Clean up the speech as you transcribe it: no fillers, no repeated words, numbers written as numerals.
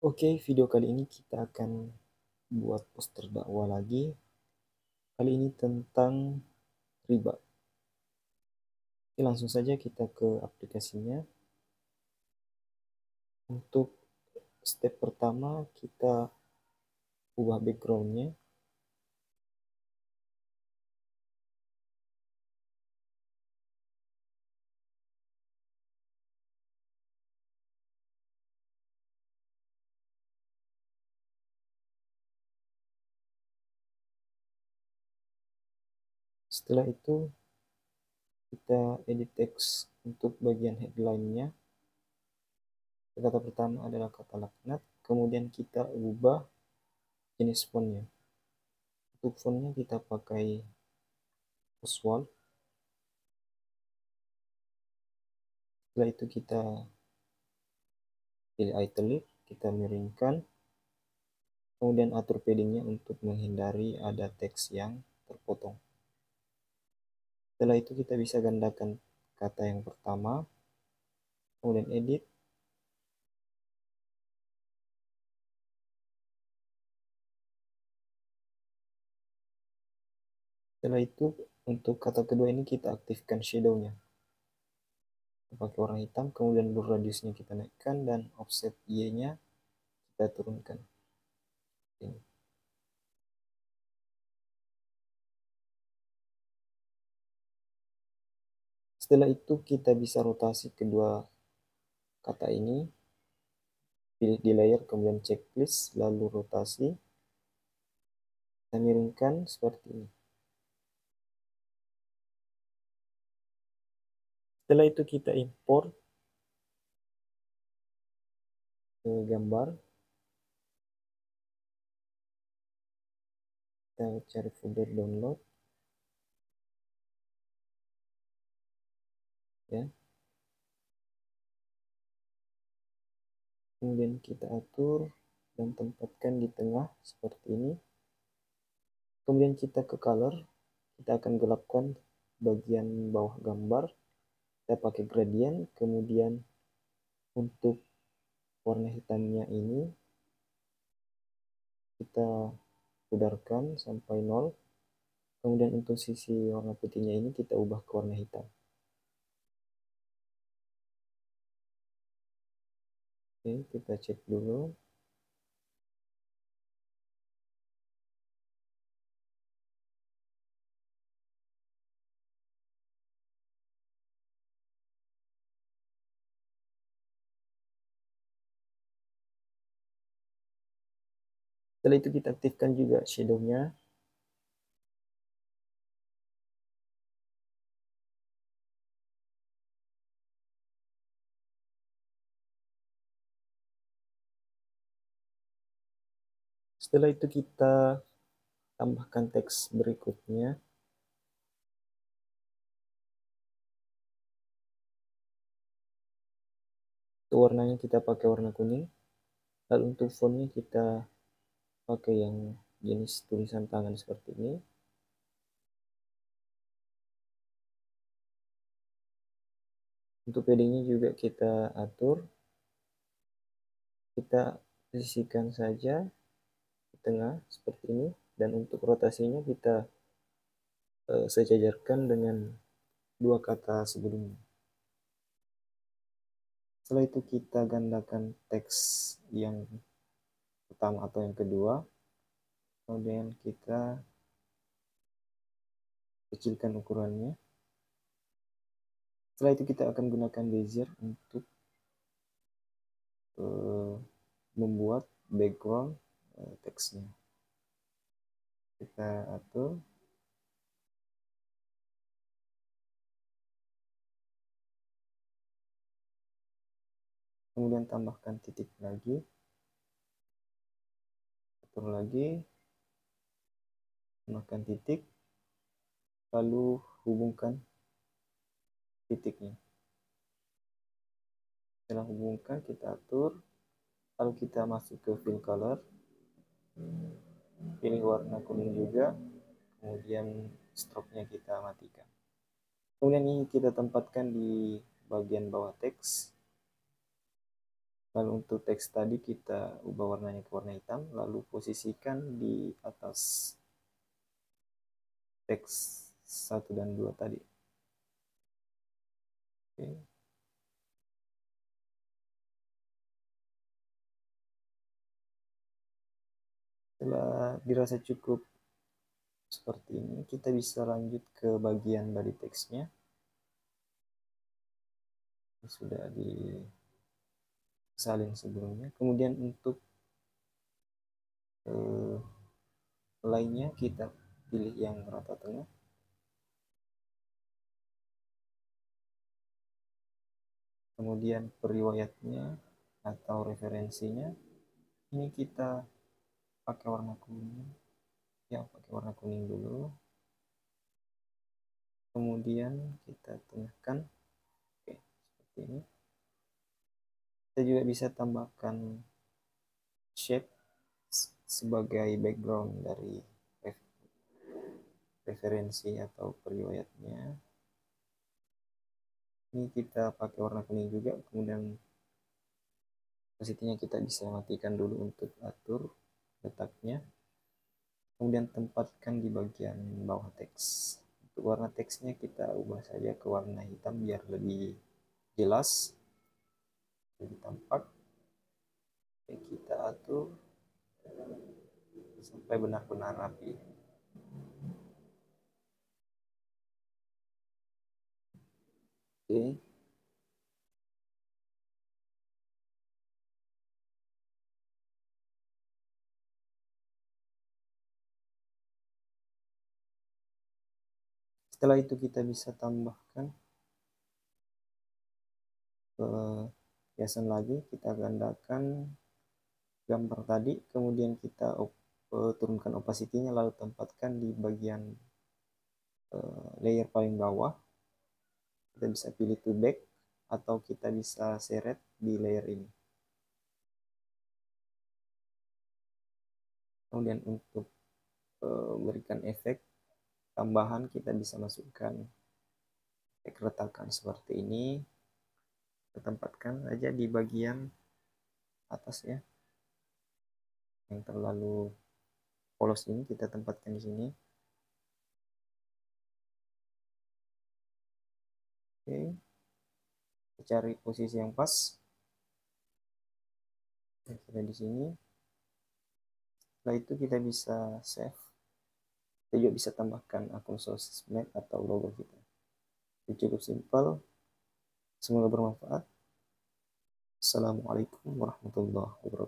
Oke, video kali ini kita akan buat poster dakwah lagi. Kali ini tentang riba. Oke, langsung saja kita ke aplikasinya. Untuk step pertama, kita ubah backgroundnya. Setelah itu, kita edit teks untuk bagian headline-nya. Kata pertama adalah kata laknat. Kemudian kita ubah jenis fontnya. Untuk fontnya kita pakai Oswald. Setelah itu kita pilih italic, kita miringkan. Kemudian atur paddingnya untuk menghindari ada teks yang terpotong. Setelah itu kita bisa gandakan kata yang pertama, kemudian edit. Setelah itu untuk kata kedua ini kita aktifkan shadow-nya. Pakai warna hitam, kemudian blur radiusnya kita naikkan dan offset Y-nya kita turunkan. Ini. Setelah itu kita bisa rotasi kedua kata ini. Pilih di layer, kemudian checklist, lalu rotasi. Kita miringkan seperti ini. Setelah itu kita import ke gambar. Kita cari folder download. Ya. Kemudian kita atur dan tempatkan di tengah seperti ini. Kemudian kita ke color, kita akan gelapkan bagian bawah gambar. Kita pakai gradient, kemudian untuk warna hitamnya ini kita pudarkan sampai 0. Kemudian untuk sisi warna putihnya ini kita ubah ke warna hitam. Oke, kita cek dulu. Setelah itu kita aktifkan juga shadow-nya. Setelah itu kita tambahkan teks berikutnya. Untuk warnanya kita pakai warna kuning. Lalu untuk fontnya kita pakai yang jenis tulisan tangan seperti ini. Untuk paddingnya juga kita atur. Kita posisikan saja di tengah seperti ini. Dan untuk rotasinya kita sejajarkan dengan dua kata sebelumnya. Setelah itu kita gandakan teks yang pertama atau yang kedua. Kemudian kita kecilkan ukurannya. Setelah itu kita akan gunakan bezier untuk membuat background teksnya. Kita atur. Kemudian tambahkan titik lagi. Atur lagi. Tambahkan titik. Lalu hubungkan titiknya. Setelah hubungkan kita atur. Lalu kita masuk ke fill color. Pilih warna kuning juga. Kemudian stroke-nya kita matikan. Kemudian ini kita tempatkan di bagian bawah teks. Lalu untuk teks tadi kita ubah warnanya ke warna hitam, lalu posisikan di atas teks 1 dan 2 tadi. Oke. Setelah dirasa cukup seperti ini, kita bisa lanjut ke bagian body teksnya. Sudah disalin sebelumnya. Kemudian untuk lainnya kita pilih yang rata tengah. Kemudian periwayatnya atau referensinya ini kita pakai warna kuning. Ya, pakai warna kuning dulu. Kemudian kita tengahkan. Oke, seperti ini. Kita juga bisa tambahkan shape sebagai background dari referensi atau periwayatnya. Ini kita pakai warna kuning juga. Kemudian posisinya kita bisa matikan dulu untuk atur letaknya. Kemudian tempatkan di bagian bawah teks. Untuk warna teksnya kita ubah saja ke warna hitam biar lebih jelas, lebih tampak. Oke, kita atur sampai benar-benar rapi. Oke. Setelah itu kita bisa tambahkan hiasan lagi, kita gandakan gambar tadi, kemudian kita turunkan opacity-nya, lalu tempatkan di bagian layer paling bawah. Kita bisa pilih to back atau kita bisa seret di layer ini. Kemudian untuk memberikan efek tambahan kita bisa masukkan efek retakan seperti ini. Kita tempatkan aja di bagian atas ya. Yang terlalu polos ini kita tempatkan di sini. Oke. Kita cari posisi yang pas. Kita di sini. Setelah itu kita bisa save. Kita juga bisa tambahkan akun sosmed atau logo kita. Itu cukup simpel. Semoga bermanfaat. Assalamualaikum warahmatullahi wabarakatuh.